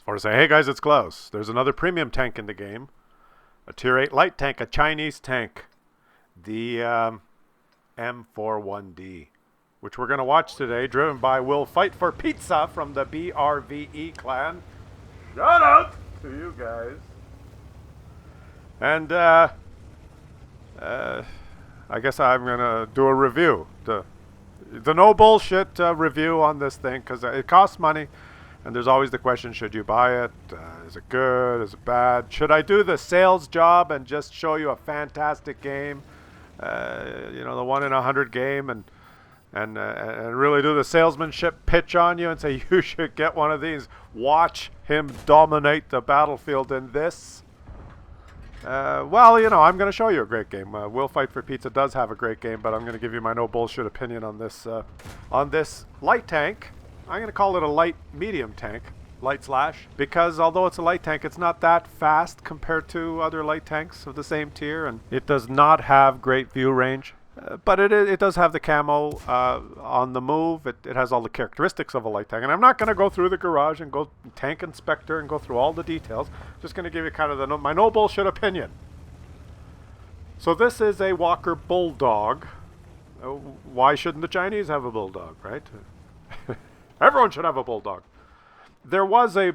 Or say, hey guys, it's Klaus. There's another premium tank in the game. A tier 8 light tank, a Chinese tank. The M41D. Which we're going to watch today, driven by Will Fight for Pizza from the BRVE clan. Shout out to you guys. And I guess I'm going to do a review. The no bullshit review on this thing, because it costs money. And there's always the question, should you buy it? Is it good? Is it bad? Should I do the sales job and just show you a fantastic game? The 1 in 100 game and really do the salesmanship pitch on you and say, you should get one of these. Watch him dominate the battlefield in this. I'm going to show you a great game. Will Fight for Pizza does have a great game, but I'm going to give you my no bullshit opinion on this light tank. I'm going to call it a light medium tank, light slash, because although it's a light tank, it's not that fast compared to other light tanks of the same tier, and it does not have great view range. But it does have the camo on the move. It has all the characteristics of a light tank. And I'm not going to go through the garage and go tank inspector and go through all the details. Just going to give you kind of my no bullshit opinion. So this is a Walker Bulldog. Why shouldn't the Chinese have a Bulldog, right? Everyone should have a Bulldog. There was a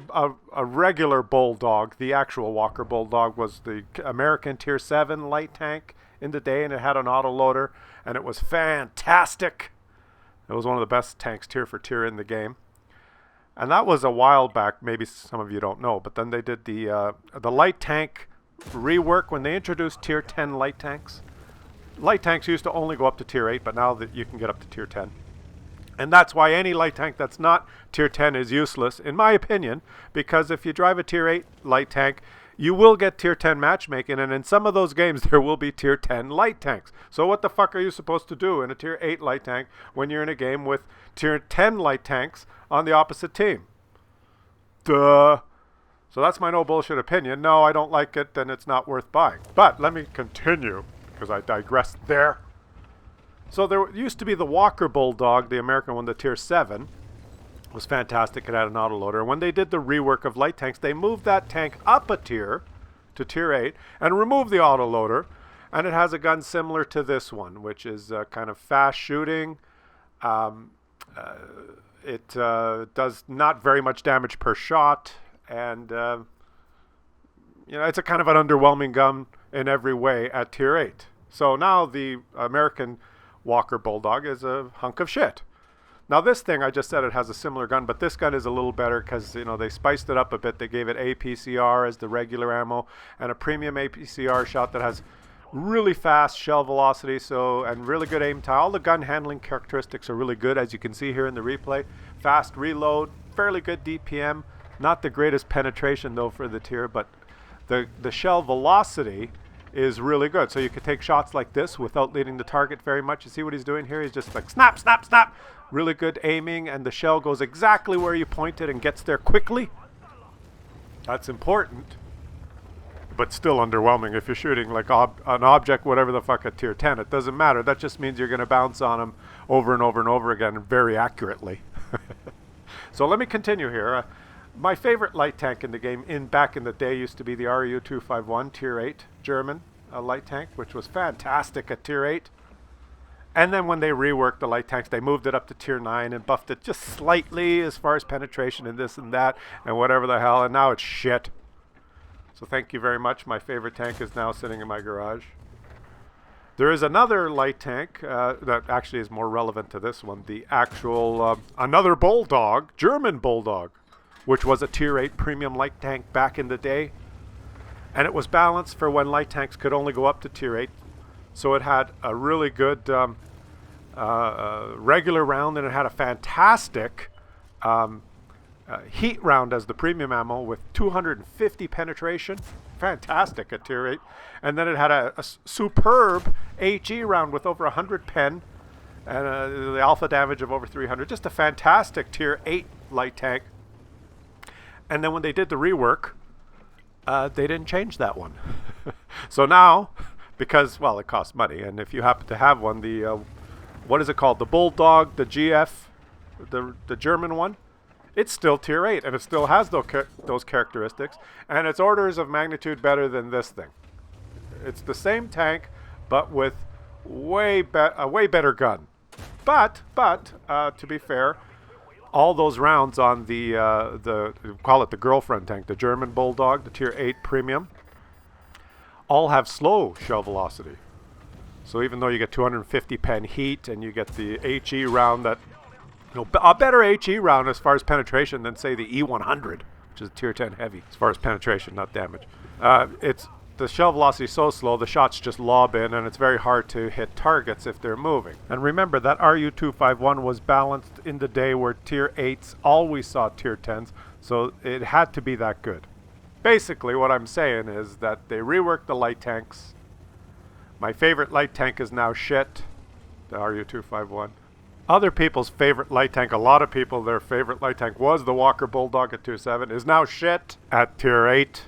regular Bulldog. The actual Walker Bulldog was the American Tier 7 light tank in the day, and it had an autoloader, and it was fantastic. It was one of the best tanks tier for tier in the game. And that was a while back. Maybe some of you don't know, but then they did the light tank rework when they introduced Tier 10 light tanks. Light tanks used to only go up to Tier 8, but now that you can get up to Tier 10. And that's why any light tank that's not Tier 10 is useless, in my opinion, because if you drive a Tier 8 light tank, you will get Tier 10 matchmaking, and in some of those games there will be Tier 10 light tanks. So what the fuck are you supposed to do in a Tier 8 light tank when you're in a game with Tier 10 light tanks on the opposite team? Duh. So that's my no bullshit opinion. No, I don't like it, and it's not worth buying. But let me continue, because I digressed there. So there used to be the Walker Bulldog, the American one, the Tier 7. It was fantastic. It had an autoloader. When they did the rework of light tanks, they moved that tank up a tier to Tier 8 and removed the autoloader. And it has a gun similar to this one, which is kind of fast shooting. It does not very much damage per shot. And, it's a kind of an underwhelming gun in every way at Tier 8. So now the American Walker Bulldog is a hunk of shit. Now this thing, I just said it has a similar gun, but this gun is a little better because, they spiced it up a bit. They gave it APCR as the regular ammo and a premium APCR shot that has really fast shell velocity and really good aim time. All the gun handling characteristics are really good, as you can see here in the replay. Fast reload, fairly good DPM. Not the greatest penetration though for the tier, but the shell velocity is really good. So you could take shots like this without leading the target very much. You see what he's doing here? He's just like snap, snap, snap. Really good aiming, and the shell goes exactly where you point it and gets there quickly. That's important, but still underwhelming if you're shooting like an object, whatever the fuck, at Tier 10. It doesn't matter. That just means you're going to bounce on them over and over and over again very accurately. So let me continue here. My favorite light tank in the game back in the day used to be the RU-251 Tier 8 German light tank, which was fantastic at Tier 8. And then when they reworked the light tanks, they moved it up to Tier 9 and buffed it just slightly as far as penetration and this and that and whatever the hell, and now it's shit. So thank you very much. My favorite tank is now sitting in my garage. There is another light tank that actually is more relevant to this one, the actual another Bulldog, German Bulldog, which was a Tier 8 premium light tank back in the day. And it was balanced for when light tanks could only go up to Tier 8. So it had a really good regular round, and it had a fantastic heat round as the premium ammo with 250 penetration. Fantastic at Tier 8. And then it had a superb HE round with over 100 pen and the alpha damage of over 300. Just a fantastic Tier 8 light tank. And then when they did the rework, they didn't change that one. So now, because, well, it costs money, and if you happen to have one, the, what is it called? The Bulldog, the GF, the German one, it's still tier 8, and it still has those characteristics, and it's orders of magnitude better than this thing. It's the same tank, but with a way better gun. But to be fair, all those rounds on the call it the girlfriend tank, the German Bulldog, the tier 8 premium, all have slow shell velocity. So even though you get 250 pen heat and you get the HE round that, a better HE round as far as penetration than say the E100, which is a tier 10 heavy as far as penetration, not damage. The shell velocity is so slow, the shots just lob in, and it's very hard to hit targets if they're moving. And remember that RU-251 was balanced in the day where tier 8s always saw tier 10s, so it had to be that good. Basically, what I'm saying is that they reworked the light tanks. My favorite light tank is now shit, the RU-251. Other people's favorite light tank, a lot of people, their favorite light tank was the Walker Bulldog at tier 7, is now shit at tier 8.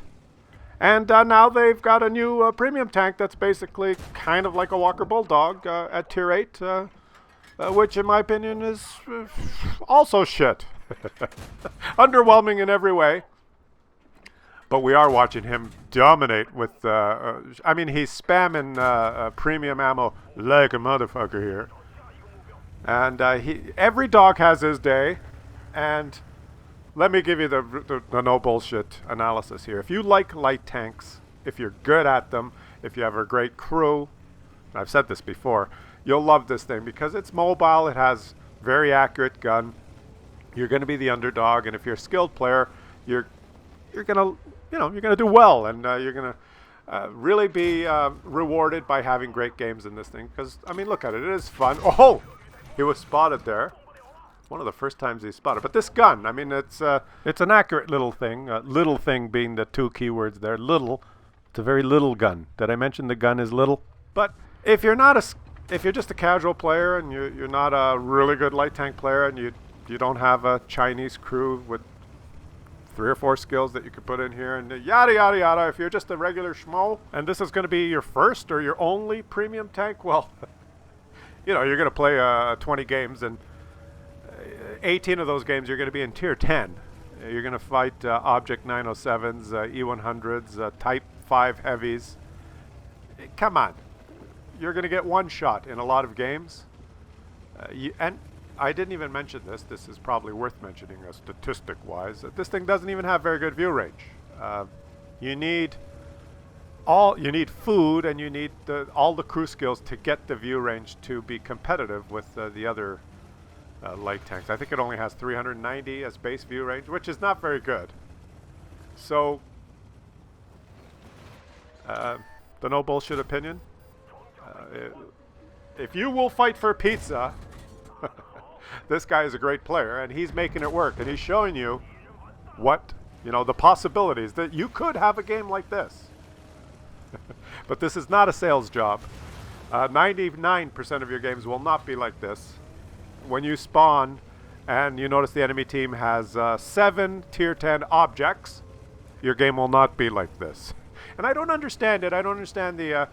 And now they've got a new premium tank that's basically kind of like a Walker Bulldog at tier 8, which in my opinion is also shit. Underwhelming in every way. But we are watching him dominate with, I mean, he's spamming premium ammo like a motherfucker here. And every dog has his day, and let me give you the no bullshit analysis here. If you like light tanks, if you're good at them, if you have a great crew, I've said this before, you'll love this thing because it's mobile, it has very accurate gun. You're going to be the underdog, and if you're a skilled player, you're going to do well, and you're going to really be rewarded by having great games in this thing. Because I mean, look at it; it is fun. Oh, he was spotted there. One of the first times he's spotted. But this gun, I mean, it's an accurate little thing. Little thing being the two keywords there. Little. It's a very little gun. Did I mention the gun is little? But if you're just a casual player and you're not a really good light tank player and you don't have a Chinese crew with 3 or 4 skills that you could put in here and yada yada yada, if you're just a regular schmo and this is going to be your first or your only premium tank, well, you're going to play 20 games, and 18 of those games you're going to be in tier 10. You're going to fight Object 907s, E100s, Type 5 heavies. Come on. You're going to get one shot in a lot of games. And I didn't even mention this. This is probably worth mentioning statistic-wise. This thing doesn't even have very good view range. You need food, and you need all the crew skills to get the view range to be competitive with the other light tanks. I think it only has 390 as base view range, which is not very good. So, the no bullshit opinion. If you will fight for pizza, this guy is a great player, and he's making it work, and he's showing you the possibilities that you could have a game like this. But this is not a sales job. 99% of your games will not be like this. When you spawn and you notice the enemy team has 7 tier 10 objects, your game will not be like this. And I don't understand it. I don't understand the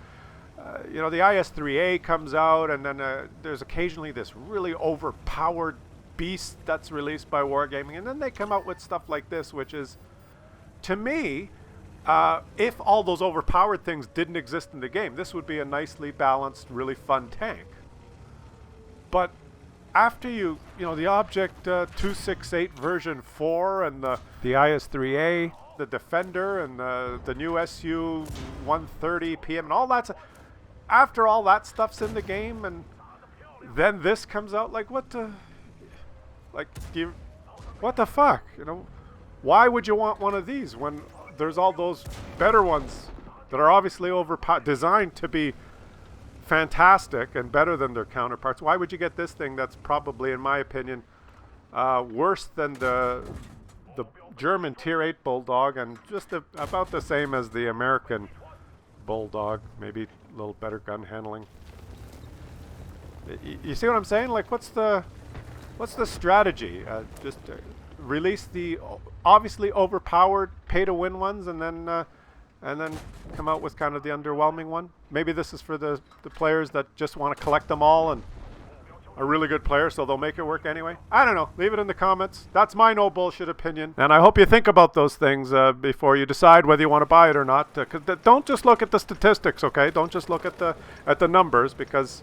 IS-3A comes out, and then there's occasionally this really overpowered beast that's released by Wargaming, and then they come out with stuff like this, which is, to me, if all those overpowered things didn't exist in the game, this would be a nicely balanced, really fun tank. But after the Object 268 version 4 and the IS-3A, the Defender, and the new SU-130 PM, and all that, after all that stuff's in the game, and then this comes out, what the fuck? Why would you want one of these when there's all those better ones that are obviously designed to be fantastic and better than their counterparts? Why would you get this thing that's probably, in my opinion, worse than the German tier 8 Bulldog, and just about the same as the American Bulldog, maybe a little better gun handling? You see what I'm saying? What's the strategy? Just release the obviously overpowered pay-to-win ones, and then come out with kind of the underwhelming one. Maybe this is for the players that just want to collect them all and a really good player, so they'll make it work anyway. I don't know. Leave it in the comments. That's my no bullshit opinion. And I hope you think about those things before you decide whether you want to buy it or not. Don't just look at the statistics, okay? Don't just look at the numbers, because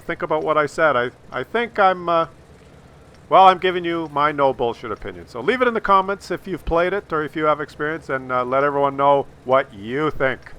think about what I said. I think I'm giving you my no bullshit opinion. So leave it in the comments if you've played it or if you have experience, and let everyone know what you think.